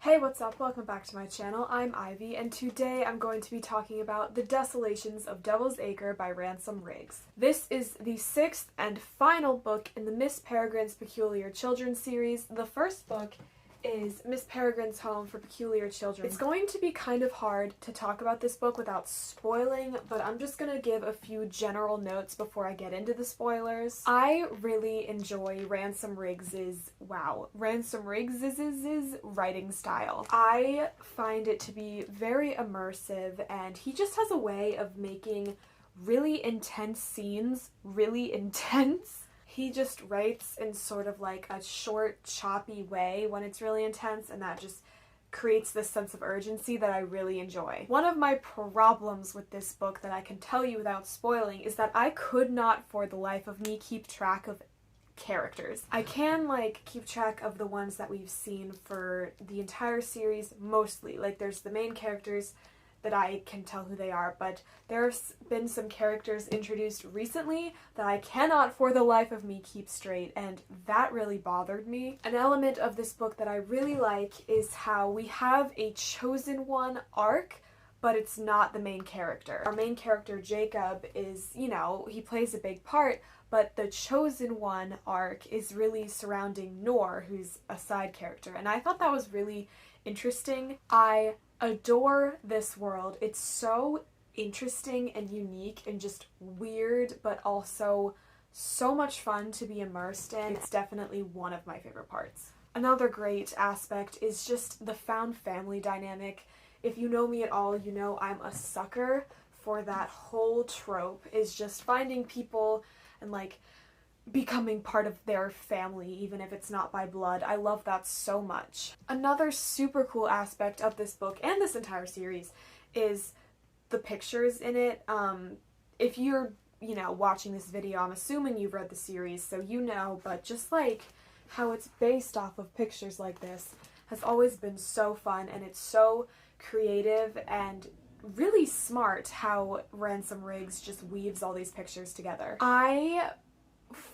Hey, what's up? Welcome back to my channel. I'm Ivy, and today I'm going to be talking about The Desolations of Devil's Acre by Ransom Riggs. This is the sixth and final book in the Miss Peregrine's Peculiar Children series. The first book is Miss Peregrine's Home for Peculiar Children. It's going to be kind of hard to talk about this book without spoiling, but I'm just gonna give a few general notes before I get into the spoilers. I really enjoy Ransom Riggs's writing style. I find it to be very immersive, and he just has a way of making really intense scenes really intense. He just writes in sort of like a short, choppy way when it's really intense, and that just creates this sense of urgency that I really enjoy. One of my problems with this book that I can tell you without spoiling is that I could not for the life of me keep track of characters. I can keep track of the ones that we've seen for the entire series mostly. Like there's the main characters that I can tell who they are, but there's been some characters introduced recently that I cannot for the life of me keep straight, and that really bothered me. An element of this book that I really like is how we have a chosen one arc, but it's not the main character. Our main character, Jacob, is, he plays a big part, but the chosen one arc is really surrounding Nor, who's a side character, and I thought that was really interesting. I adore this world. It's so interesting and unique and just weird, but also so much fun to be immersed in. It's definitely one of my favorite parts. Another great aspect is just the found family dynamic. If you know me at all, you know I'm a sucker for that whole trope, is just finding people and becoming part of their family, even if it's not by blood. I love that so much. Another super cool aspect of this book and this entire series is the pictures in it. If you're, watching this video, I'm assuming you've read the series, so but just how it's based off of pictures like this has always been so fun, and it's so creative and really smart how Ransom Riggs just weaves all these pictures together. I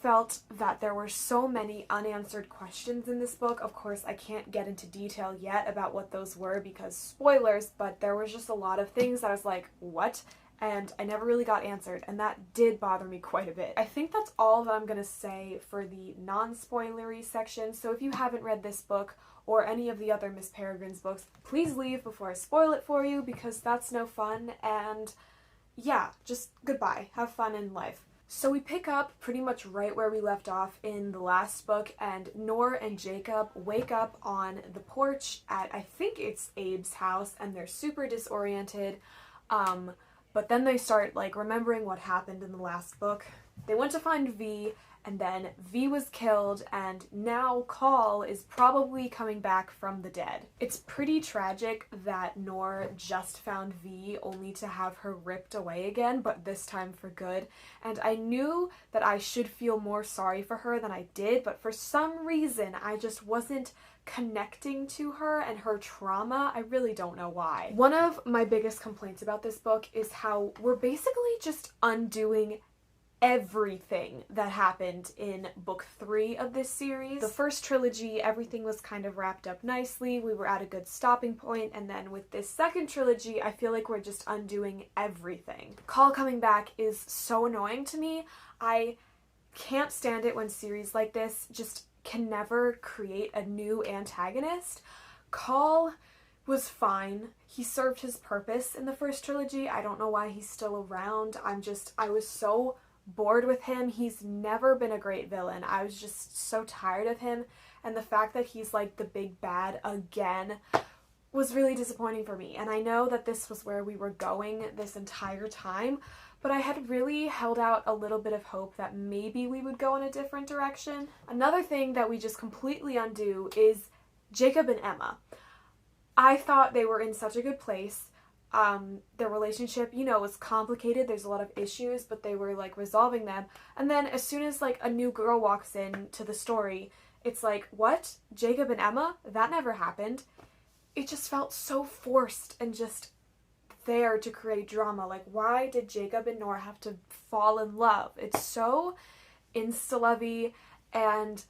felt that there were so many unanswered questions in this book. Of course, I can't get into detail yet about what those were because spoilers, but there was just a lot of things that I was like, what? And I never really got answered, and that did bother me quite a bit. I think that's all that I'm gonna say for the non-spoilery section, so if you haven't read this book or any of the other Miss Peregrine's books, please leave before I spoil it for you, because that's no fun, and yeah, just goodbye. Have fun in life. So we pick up pretty much right where we left off in the last book, and Nor and Jacob wake up on the porch at, I think it's Abe's house, and they're super disoriented, but then they start remembering what happened in the last book. They went to find V, and then V was killed, and now Call is probably coming back from the dead. It's pretty tragic that Nor just found V only to have her ripped away again, but this time for good. And I knew that I should feel more sorry for her than I did, but for some reason I just wasn't connecting to her and her trauma. I really don't know why. One of my biggest complaints about this book is how we're basically just undoing everything that happened in book 3 of this series. The first trilogy, everything was kind of wrapped up nicely. We were at a good stopping point, and then with this second trilogy, I feel like we're just undoing everything. Call coming back is so annoying to me. I can't stand it when series like this just can never create a new antagonist. Call was fine. He served his purpose in the first trilogy. I don't know why he's still around. I was so bored with him. He's never been a great villain. I was just so tired of him, and the fact that he's the big bad again was really disappointing for me. And I know that this was where we were going this entire time, but I had really held out a little bit of hope that maybe we would go in a different direction. Another thing that we just completely undo is Jacob and Emma. I thought they were in such a good place. Their relationship, was complicated. There's a lot of issues, but they were resolving them. And then as soon as a new girl walks in to the story, it's what? Jacob and Emma? That never happened. It just felt so forced and just there to create drama. Why did Jacob and Nor have to fall in love? It's so insta-lovey, and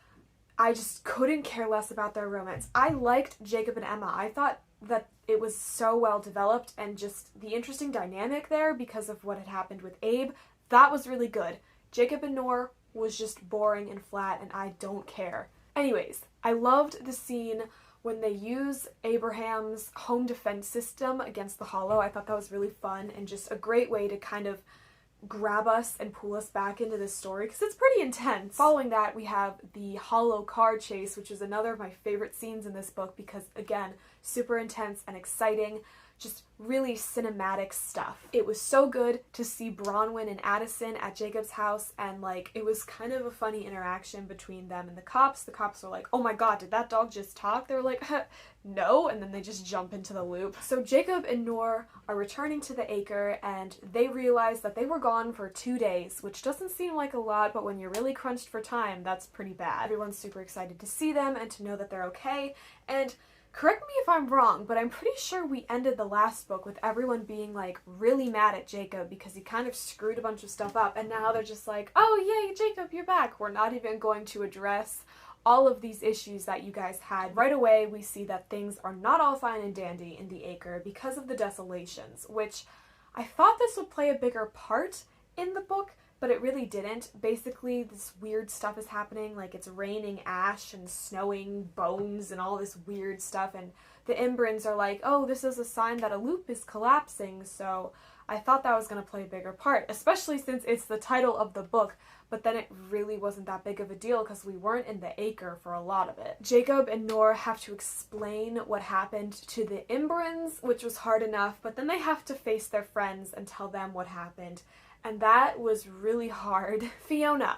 I just couldn't care less about their romance. I liked Jacob and Emma. I thought that it was so well developed, and just the interesting dynamic there because of what had happened with Abe, that was really good. Jacob and Noor was just boring and flat, and I don't care. Anyways, I loved the scene when they use Abraham's home defense system against the Hollow. I thought that was really fun and just a great way to kind of grab us and pull us back into this story because it's pretty intense. Following that, we have the Hollow car chase, which is another of my favorite scenes in this book because, again, super intense and exciting. Just really cinematic stuff. It was so good to see Bronwyn and Addison at Jacob's house, and like it was kind of a funny interaction between them and the cops. The cops were like, oh my god, did that dog just talk? They were like, no, and then they just jump into the loop. So Jacob and Noor are returning to the Acre, and they realize that they were gone for 2 days, which doesn't seem like a lot, but when you're really crunched for time, that's pretty bad. Everyone's super excited to see them and to know that they're okay, and correct me if I'm wrong, but I'm pretty sure we ended the last book with everyone being like really mad at Jacob because he kind of screwed a bunch of stuff up, and now they're just like, oh yay, Jacob, you're back. We're not even going to address all of these issues that you guys had. Right away, we see that things are not all fine and dandy in the Acre because of the Desolations, which I thought this would play a bigger part in the book, but it really didn't. Basically, this weird stuff is happening, like it's raining ash and snowing bones and all this weird stuff, and the Imbrans are like, oh, this is a sign that a loop is collapsing, so I thought that was going to play a bigger part, especially since it's the title of the book, but then it really wasn't that big of a deal because we weren't in the Acre for a lot of it. Jacob and Noor have to explain what happened to the Imbrans, which was hard enough, but then they have to face their friends and tell them what happened. And that was really hard. Fiona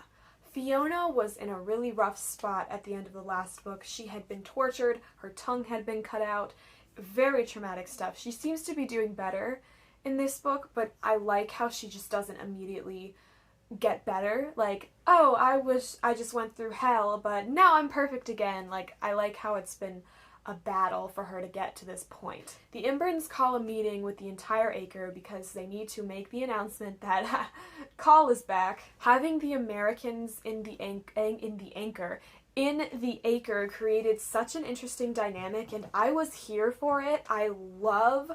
was in a really rough spot at the end of the last book. She had been tortured, her tongue had been cut out, very traumatic stuff. She seems to be doing better in this book, but I like how she just doesn't immediately get better. Like, oh, I just went through hell, but now I'm perfect again. Like, I like how it's been a battle for her to get to this point. The Imbrans call a meeting with the entire Acre because they need to make the announcement that Call is back. Having the Americans in the Acre created such an interesting dynamic, and I was here for it. I love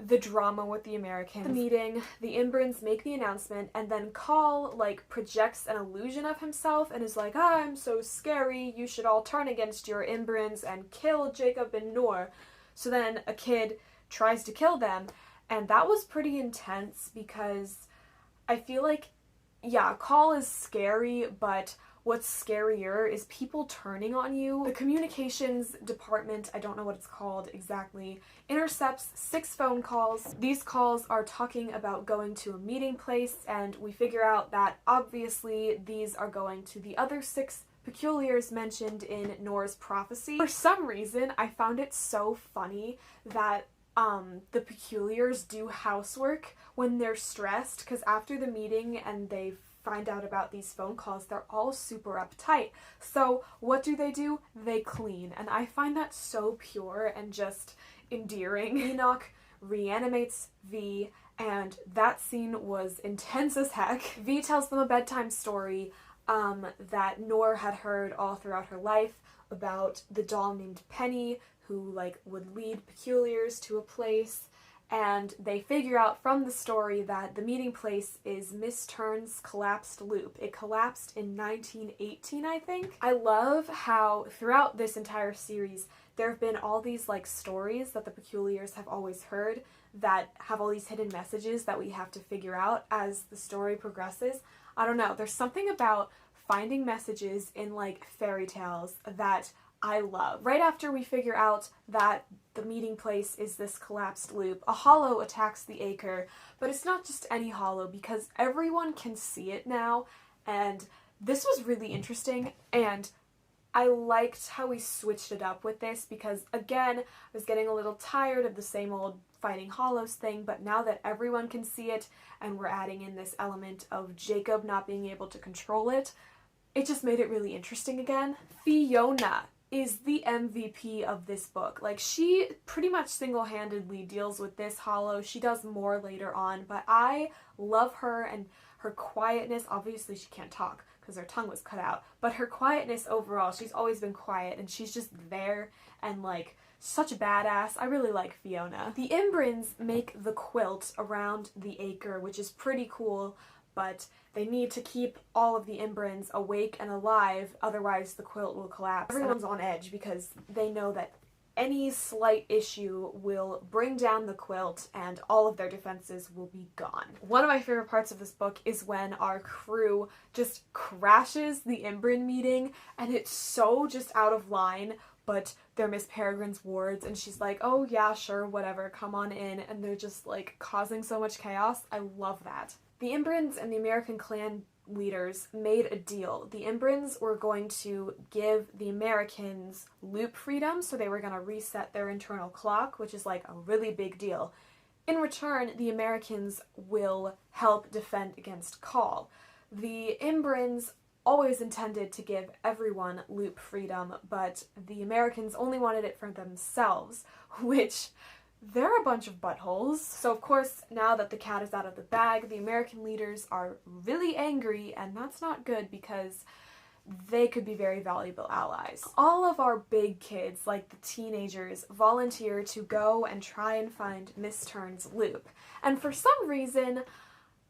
the drama with the Americans. The meeting, the Imbrans make the announcement, and then Call, like, projects an illusion of himself and is like, I'm so scary, you should all turn against your Imbrans and kill Jacob and Noor. So then a kid tries to kill them, and that was pretty intense because I feel like, yeah, Call is scary, but what's scarier is people turning on you. The communications department, I don't know what it's called exactly, intercepts 6 phone calls. These calls are talking about going to a meeting place, and we figure out that obviously these are going to the other 6 peculiars mentioned in Noor's prophecy. For some reason, I found it so funny that the peculiars do housework when they're stressed, because after the meeting and they find out about these phone calls, they're all super uptight. So what do? They clean, and I find that so pure and just endearing. Enoch reanimates V, and that scene was intense as heck. V tells them a bedtime story that Noor had heard all throughout her life about the doll named Penny who like would lead peculiars to a place. And they figure out from the story that the meeting place is Miss Turn's collapsed loop. It collapsed in 1918, I think. I love how throughout this entire series, there have been all these like stories that the peculiars have always heard that have all these hidden messages that we have to figure out as the story progresses. I don't know, there's something about finding messages in like fairy tales that I love. Right after we figure out that the meeting place is this collapsed loop, a hollow attacks the Acre, but it's not just any hollow because everyone can see it now, and this was really interesting, and I liked how we switched it up with this because, again, I was getting a little tired of the same old fighting hollows thing, but now that everyone can see it and we're adding in this element of Jacob not being able to control it, it just made it really interesting again. Fiona is the MVP of this book. Like, she pretty much single-handedly deals with this hollow. She does more later on, but I love her and her quietness. Obviously she can't talk because her tongue was cut out, but her quietness overall, she's always been quiet, and she's just there and like such a badass. I really like Fiona. The Imbrins make the quilt around the Acre, which is pretty cool, but they need to keep all of the Imbrins awake and alive, otherwise the quilt will collapse. Everyone's on edge because they know that any slight issue will bring down the quilt and all of their defenses will be gone. One of my favorite parts of this book is when our crew just crashes the Imbrin meeting, and it's so just out of line, but they're Miss Peregrine's wards, and she's like, oh yeah, sure, whatever, come on in, and they're just like causing so much chaos. I love that. The Imbrins and the American clan leaders made a deal. The Imbrins were going to give the Americans loop freedom, so they were going to reset their internal clock, which is like a really big deal. In return, the Americans will help defend against Call. The Imbrins always intended to give everyone loop freedom, but the Americans only wanted it for themselves, which they're a bunch of buttholes. So of course, now that the cat is out of the bag, the American leaders are really angry, and that's not good because they could be very valuable allies. All of our big kids, like the teenagers, volunteer to go and try and find Miss Turn's loop. And for some reason,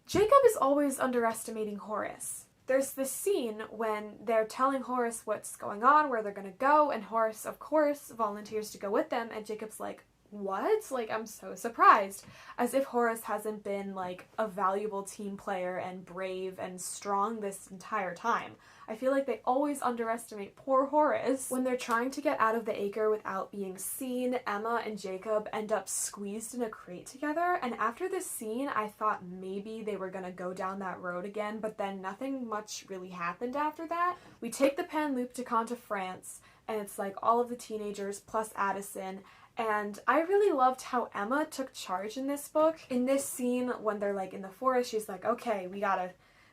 Jacob is always underestimating Horace. There's this scene when they're telling Horace what's going on, where they're gonna go, and Horace, of course, volunteers to go with them, and Jacob's like, what? Like, I'm so surprised. As if Horace hasn't been, like, a valuable team player and brave and strong this entire time. I feel like they always underestimate poor Horace. When they're trying to get out of the Acre without being seen, Emma and Jacob end up squeezed in a crate together, and after this scene, I thought maybe they were gonna go down that road again, but then nothing much really happened after that. We take the Panloup de Caen to France, and it's like all of the teenagers plus Addison, and I really loved how Emma took charge in this book. In this scene, when they're like in the forest, she's like, okay, we gotta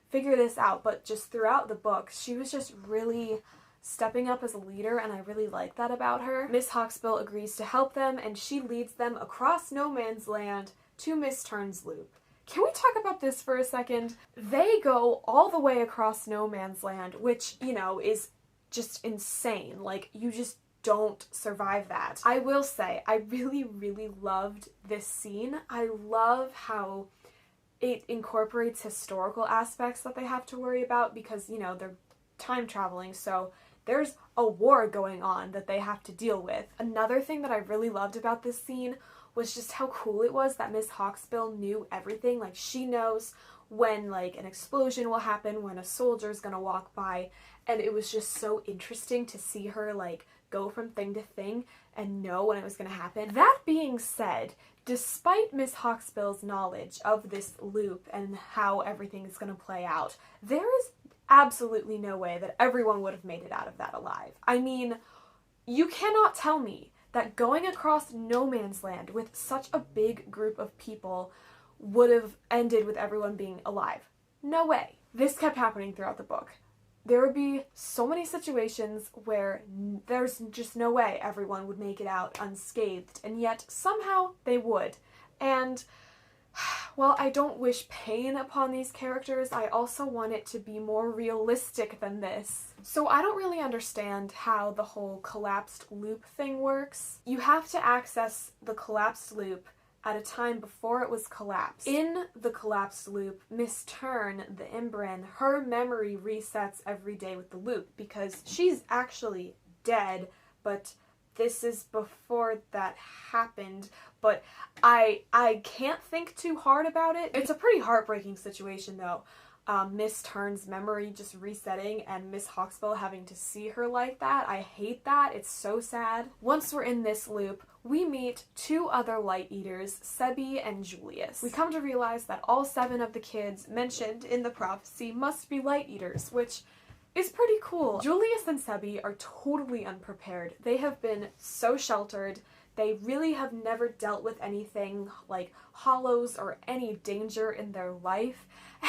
figure this out, but just throughout the book, she was just really stepping up as a leader, and I really like that about her. Miss Hawksbill agrees to help them, and she leads them across no man's land to Miss Turn's loop. Can we talk about this for a second? They go all the way across no man's land, which, you know, is just insane. Like, you just don't survive that. I will say, I really, really loved this scene. I love how it incorporates historical aspects that they have to worry about because, you know, they're time traveling, so there's a war going on that they have to deal with. Another thing that I really loved about this scene was just how cool it was that Miss Hawksbill knew everything. Like, she knows when, like, an explosion will happen, when a soldier's gonna walk by, and it was just so interesting to see her, like, go from thing to thing and know when it was going to happen. That being said, despite Miss Hawksbill's knowledge of this loop and how everything is going to play out, there is absolutely no way that everyone would have made it out of that alive. I mean, you cannot tell me that going across no man's land with such a big group of people would have ended with everyone being alive. No way. This kept happening throughout the book. There would be so many situations where there's just no way everyone would make it out unscathed, and yet somehow they would. And while I don't wish pain upon these characters, I also want it to be more realistic than this. So I don't really understand how the whole collapsed loop thing works. You have to access the collapsed loop at a time before it was collapsed. In the collapsed loop, Miss Turn, the Imbrin, her memory resets every day with the loop because she's actually dead, but this is before that happened. But I can't think too hard about it. It's a pretty heartbreaking situation though. Miss Turn's memory just resetting and Miss Hawksbill having to see her like that. I hate that. It's so sad. Once we're in this loop, we meet two other Light Eaters, Sebi and Julius. We come to realize that all 7 of the kids mentioned in the prophecy must be Light Eaters, which is pretty cool. Julius and Sebi are totally unprepared. They have been so sheltered. They really have never dealt with anything like hollows or any danger in their life.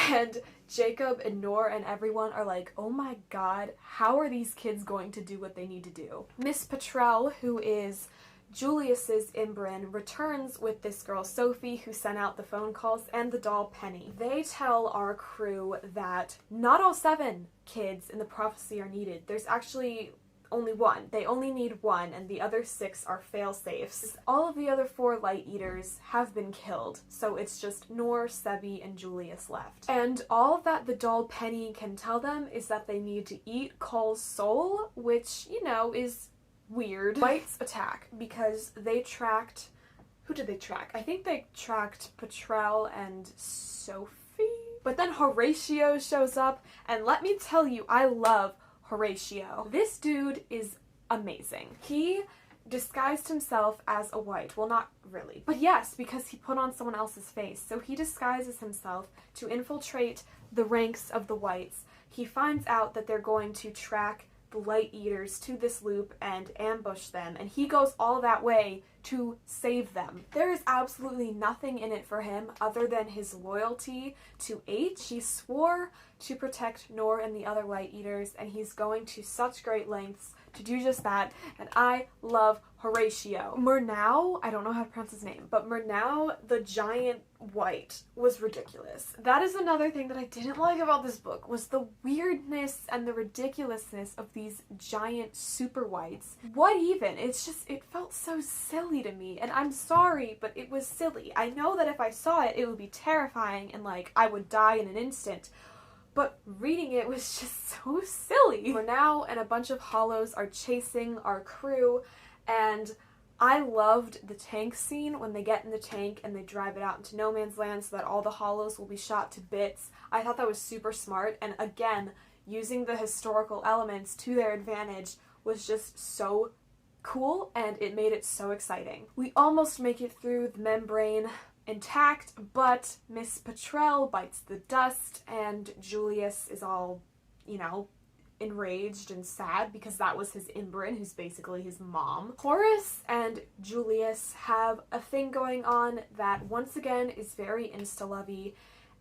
And Jacob and Nor and everyone are like, oh my god, how are these kids going to do what they need to do? Miss Petrel, who is Julius's Imbrin returns with this girl Sophie, who sent out the phone calls, and the doll Penny. They tell our crew that not all 7 kids in the prophecy are needed. There's actually only 1. They only need 1, and the other 6 are fail-safes. All of the other 4 Light Eaters have been killed, so it's just Nor, Sebi, and Julius left. And all that the doll Penny can tell them is that they need to eat Cole's soul, which, you know, is weird. Whites attack because they tracked... Who did they track? I think they tracked Petrel and Sophie? But then Horatio shows up, and let me tell you, I love Horatio. This dude is amazing. He disguised himself as a white. Well, not really. But yes, because he put on someone else's face. So he disguises himself to infiltrate the ranks of the whites. He finds out that they're going to track the Light Eaters to this loop and ambush them, and he goes all that way to save them. There is absolutely nothing in it for him other than his loyalty to H. He swore to protect Nor and the other Light Eaters, and he's going to such great lengths to do just that, and I love Horatio. Murnau, I don't know how to pronounce his name, but Murnau, the giant white, was ridiculous. That is another thing that I didn't like about this book, was the weirdness and the ridiculousness of these giant super whites. What even? It's just, it felt so silly to me, and I'm sorry, but it was silly. I know that if I saw it, it would be terrifying and like I would die in an instant. But reading it was just so silly. Murnau and a bunch of hollows are chasing our crew, and I loved the tank scene when they get in the tank and they drive it out into no man's land so that all the hollows will be shot to bits. I thought that was super smart, and again, using the historical elements to their advantage was just so cool, and it made it so exciting. We almost make it through the membrane intact, but Miss Petrel bites the dust, and Julius is all, you know, enraged and sad because that was his Imbrin, who's basically his mom. Horace and Julius have a thing going on that once again is very insta-lovey,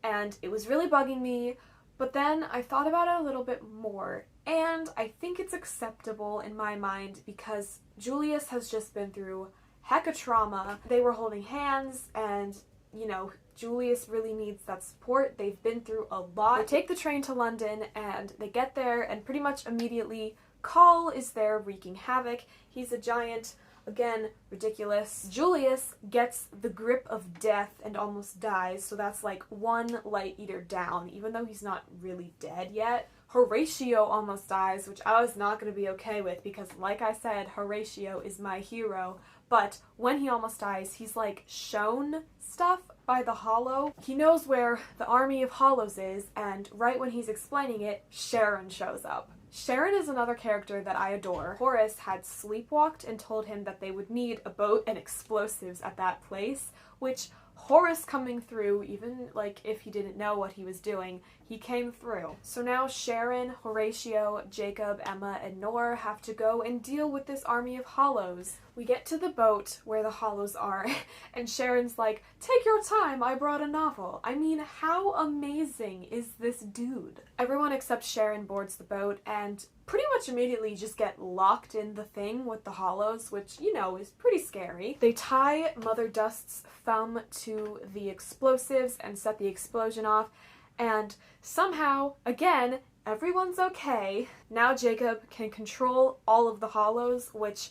and it was really bugging me, but then I thought about it a little bit more, and I think it's acceptable in my mind because Julius has just been through hecka trauma. They were holding hands, and, you know, Julius really needs that support. They've been through a lot. They take the train to London, and they get there, and pretty much immediately Call is there wreaking havoc. He's a giant, again, ridiculous. Julius gets the grip of death and almost dies, so that's like 1 Light Eater down, even though he's not really dead yet. Horatio almost dies, which I was not going to be okay with because, like I said, Horatio is my hero. But when he almost dies, he's like shown stuff by the Hollow. He knows where the army of Hollows is, and right when he's explaining it, Sharon shows up. Sharon is another character that I adore. Horace had sleepwalked and told him that they would need a boat and explosives at that place, which Horace coming through, even like if he didn't know what he was doing, he came through. So now Sharon, Horatio, Jacob, Emma, and Nor have to go and deal with this army of Hollows. We get to the boat where the Hollows are, and Sharon's like, "Take your time, I brought a novel." I mean, how amazing is this dude? Everyone except Sharon boards the boat and pretty much immediately just get locked in the thing with the Hollows, which, you know, is pretty scary. They tie Mother Dust's thumb to the explosives and set the explosion off, and somehow, again, everyone's okay. Now Jacob can control all of the Hollows, which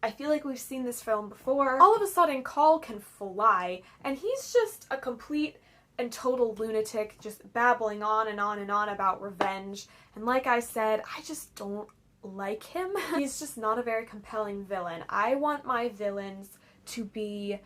I feel like we've seen this film before. All of a sudden, Call can fly, and he's just a complete and total lunatic, just babbling on and on and on about revenge. And like I said, I just don't like him. He's just not a very compelling villain. I want my villains to be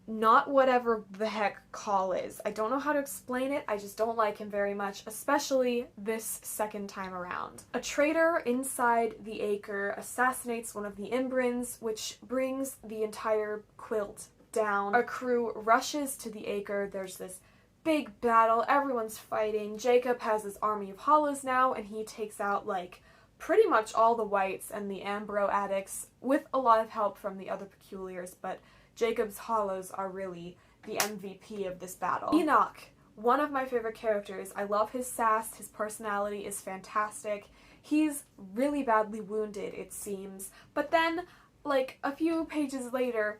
not whatever the heck Call is. I don't know how to explain it, I just don't like him very much, especially this second time around. A traitor inside the Acre assassinates one of the Imbrins, which brings the entire quilt down. Our crew rushes to the Acre, there's this big battle, everyone's fighting. Jacob has his army of Hollows now, and he takes out, like, pretty much all the whites and the Ambro addicts, with a lot of help from the other peculiars, but Jacob's Hollows are really the MVP of this battle. Enoch, one of my favorite characters. I love his sass, his personality is fantastic. He's really badly wounded, it seems, but then like, a few pages later,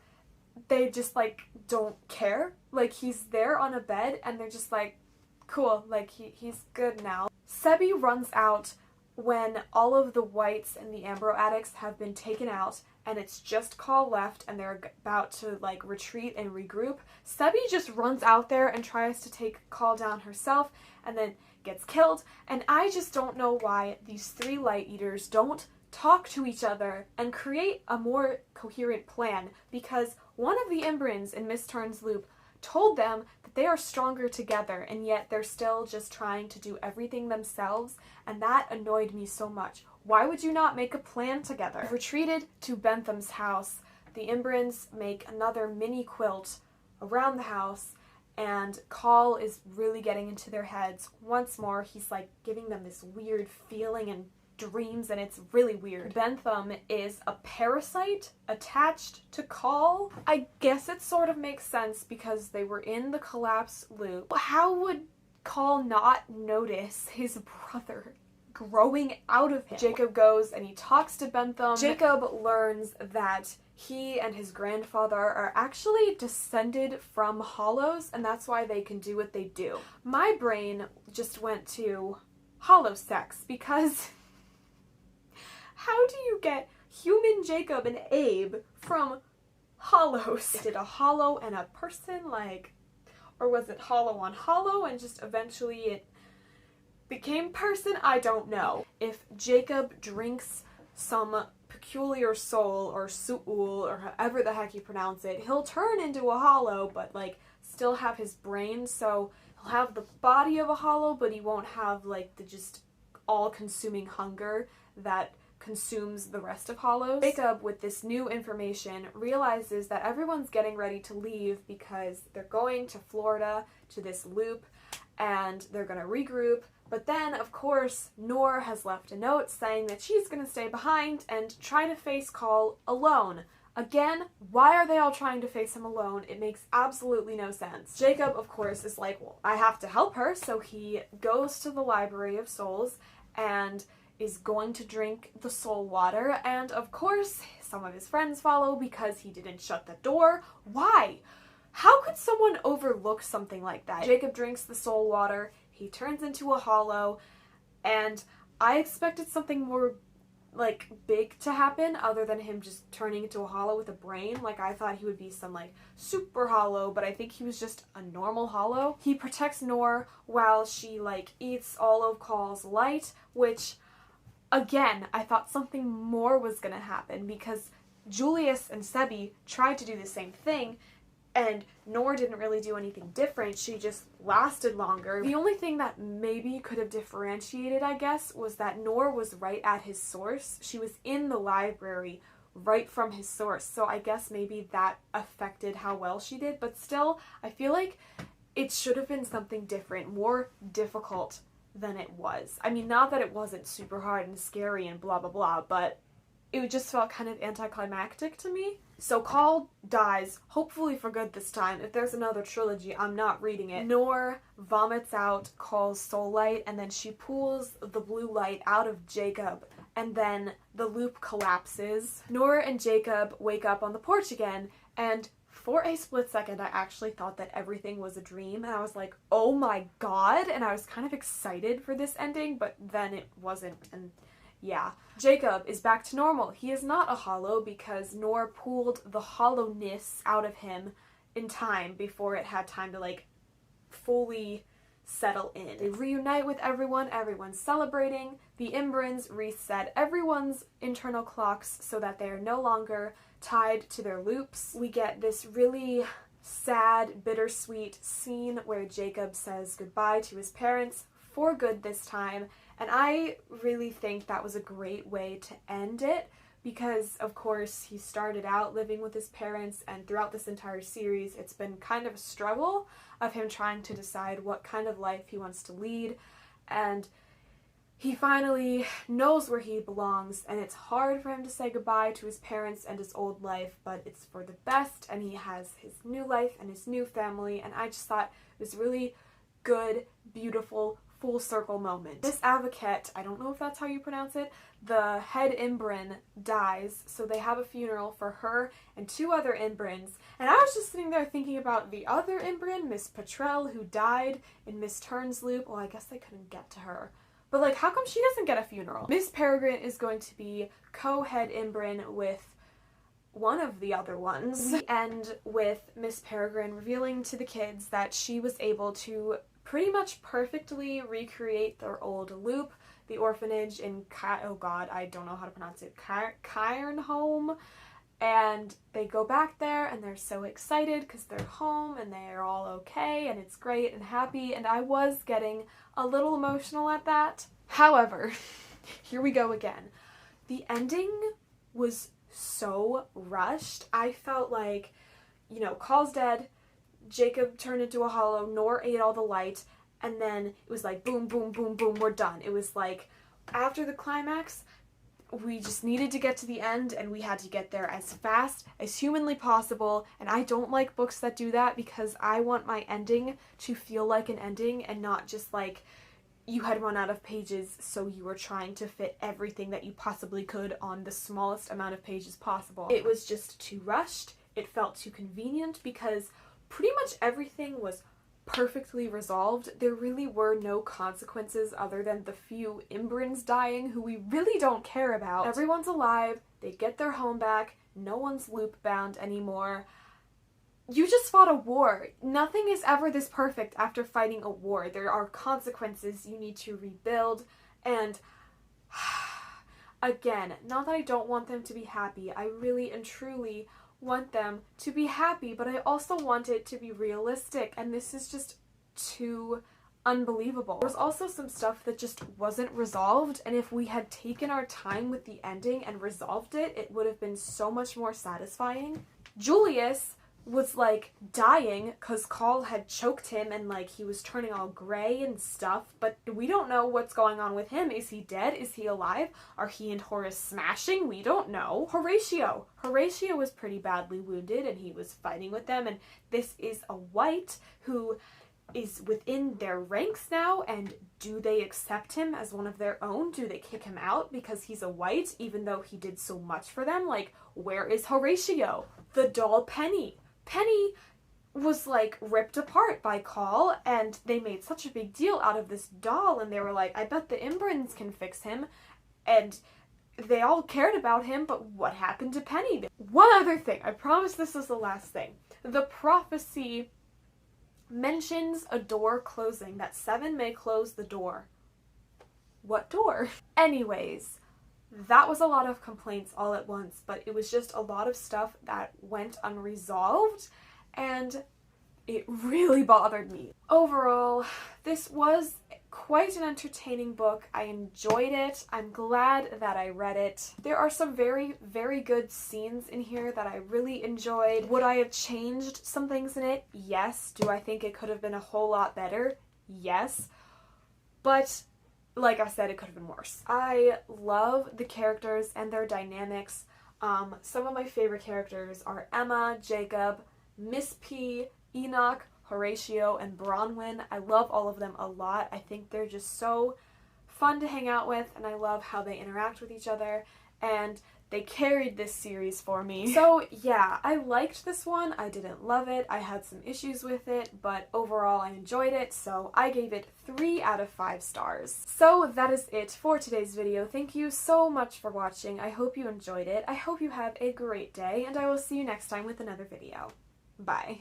they just, like, don't care. Like, he's there on a bed, and they're just like, cool, like, he's good now. Sebi runs out when all of the whites and the Ambro addicts have been taken out, and it's just Call left, and they're about to, like, retreat and regroup. Sebi just runs out there and tries to take Call down herself, and then gets killed, and I just don't know why these 3 Light Eaters don't talk to each other and create a more coherent plan, because one of the Imbrans in Miss Turn's loop told them that they are stronger together, and yet they're still just trying to do everything themselves, and that annoyed me so much. Why would you not make a plan together? Retreated to Bentham's house, the Imbrans make another mini quilt around the house, and Call is really getting into their heads. Once more, he's like giving them this weird feeling and dreams, and it's really weird. Bentham is a parasite attached to Call. I guess it sort of makes sense because they were in the collapse loop. How would Call not notice his brother growing out of him? Jacob goes and he talks to Bentham. Jacob learns that he and his grandfather are actually descended from hollows, and that's why they can do what they do. My brain just went to hollow sex, because how do you get human Jacob and Abe from hollows? Did a hollow and a person, like, or was it hollow on hollow and just eventually it became person? I don't know. If Jacob drinks some peculiar soul or su'ul or however the heck you pronounce it, he'll turn into a hollow but like still have his brain, so he'll have the body of a hollow but he won't have like the just all-consuming hunger that consumes the rest of hollows. Jacob, with this new information, realizes that everyone's getting ready to leave because they're going to Florida to this loop and they're gonna regroup. But then, of course, Noor has left a note saying that she's gonna stay behind and try to face Call alone. Again, why are they all trying to face him alone? It makes absolutely no sense. Jacob, of course, is like, well, I have to help her, so he goes to the Library of Souls and is going to drink the soul water, and of course, some of his friends follow because he didn't shut the door. Why? How could someone overlook something like that? Jacob drinks the soul water, he turns into a hollow, and I expected something more, like, big to happen other than him just turning into a hollow with a brain. Like, I thought he would be some, like, super hollow, but I think he was just a normal hollow. He protects Noor while she, like, eats all of Call's light, which, again, I thought something more was gonna happen because Julius and Sebi tried to do the same thing, and Noor didn't really do anything different. She just lasted longer. The only thing that maybe could have differentiated, I guess, was that Noor was right at his source. She was in the library right from his source, so I guess maybe that affected how well she did, but still, I feel like it should have been something different, more difficult than it was. I mean, not that it wasn't super hard and scary and blah blah blah, but it just felt kind of anticlimactic to me. So Call dies, hopefully for good this time. If there's another trilogy, I'm not reading it. Noor vomits out Call's soul light, and then she pulls the blue light out of Jacob, and then the loop collapses. Noor and Jacob wake up on the porch again, and for a split second, I actually thought that everything was a dream, and I was like, oh my god, and I was kind of excited for this ending, but then it wasn't, and yeah. Jacob is back to normal. He is not a hollow because Noor pulled the hollowness out of him in time before it had time to, like, fully settle in. They reunite with everyone, everyone's celebrating, the Imbrans reset everyone's internal clocks so that they are no longer tied to their loops. We get this really sad, bittersweet scene where Jacob says goodbye to his parents for good this time, and I really think that was a great way to end it because, of course, he started out living with his parents, and throughout this entire series it's been kind of a struggle of him trying to decide what kind of life he wants to lead, and he finally knows where he belongs, and it's hard for him to say goodbye to his parents and his old life, but it's for the best, and he has his new life and his new family, and I just thought it was really good, beautiful, full circle moment. Miss Avocat, I don't know if that's how you pronounce it, the head Imbrin dies, so they have a funeral for her and 2 other Imbrins. And I was just sitting there thinking about the other Imbrin, Miss Petrel, who died in Miss Turns Loop. Well, I guess they couldn't get to her. But like, how come she doesn't get a funeral? Miss Peregrine is going to be co-head Imbrin with one of the other ones. We end with Miss Peregrine revealing to the kids that she was able to pretty much perfectly recreate their old loop, the orphanage in oh god, I don't know how to pronounce it, Cairnholm. And they go back there and they're so excited because they're home and they're all okay and it's great and happy, and I was getting a little emotional at that. However, here we go again. The ending was so rushed. I felt like, you know, Call's dead, Jacob turned into a hollow, Nor ate all the light, and then it was like boom, boom, boom, boom, we're done. It was like, after the climax, we just needed to get to the end, and we had to get there as fast as humanly possible, and I don't like books that do that because I want my ending to feel like an ending and not just like you had run out of pages, so you were trying to fit everything that you possibly could on the smallest amount of pages possible. It was just too rushed. It felt too convenient because pretty much everything was perfectly resolved. There really were no consequences other than the few Imbrins dying who we really don't care about. Everyone's alive, they get their home back, no one's loop bound anymore. You just fought a war. Nothing is ever this perfect after fighting a war. There are consequences. You need to rebuild. And again, not that I don't want them to be happy. I really and truly want them to be happy, but I also want it to be realistic. And this is just too unbelievable. There's also some stuff that just wasn't resolved, and if we had taken our time with the ending and resolved it, it would have been so much more satisfying. Julius was like dying because Call had choked him and like he was turning all gray and stuff, but we don't know what's going on with him. Is he dead? Is he alive? Are he and Horace smashing? We don't know. Horatio was pretty badly wounded and he was fighting with them, and this is a white who is within their ranks now, and do they accept him as one of their own? Do they kick him out because he's a white even though he did so much for them? Like, where is Horatio? The doll Penny was like ripped apart by Call, and they made such a big deal out of this doll, and they were like, I bet the Imbrins can fix him, and they all cared about him, but what happened to Penny? One other thing, I promise this is the last thing. The prophecy mentions a door closing, that 7 may close the door. What door? Anyways, that was a lot of complaints all at once, but it was just a lot of stuff that went unresolved, and it really bothered me. Overall, this was quite an entertaining book. I enjoyed it. I'm glad that I read it. There are some very, very good scenes in here that I really enjoyed. Would I have changed some things in it? Yes. Do I think it could have been a whole lot better? Yes. But like I said, it could have been worse. I love the characters and their dynamics. Some of my favorite characters are Emma, Jacob, Miss P, Enoch, Horatio, and Bronwyn. I love all of them a lot. I think they're just so fun to hang out with, and I love how they interact with each other, and they carried this series for me. So yeah, I liked this one. I didn't love it. I had some issues with it, but overall I enjoyed it, so I gave it 3 out of 5 stars. So that is it for today's video. Thank you so much for watching. I hope you enjoyed it. I hope you have a great day, and I will see you next time with another video. Bye.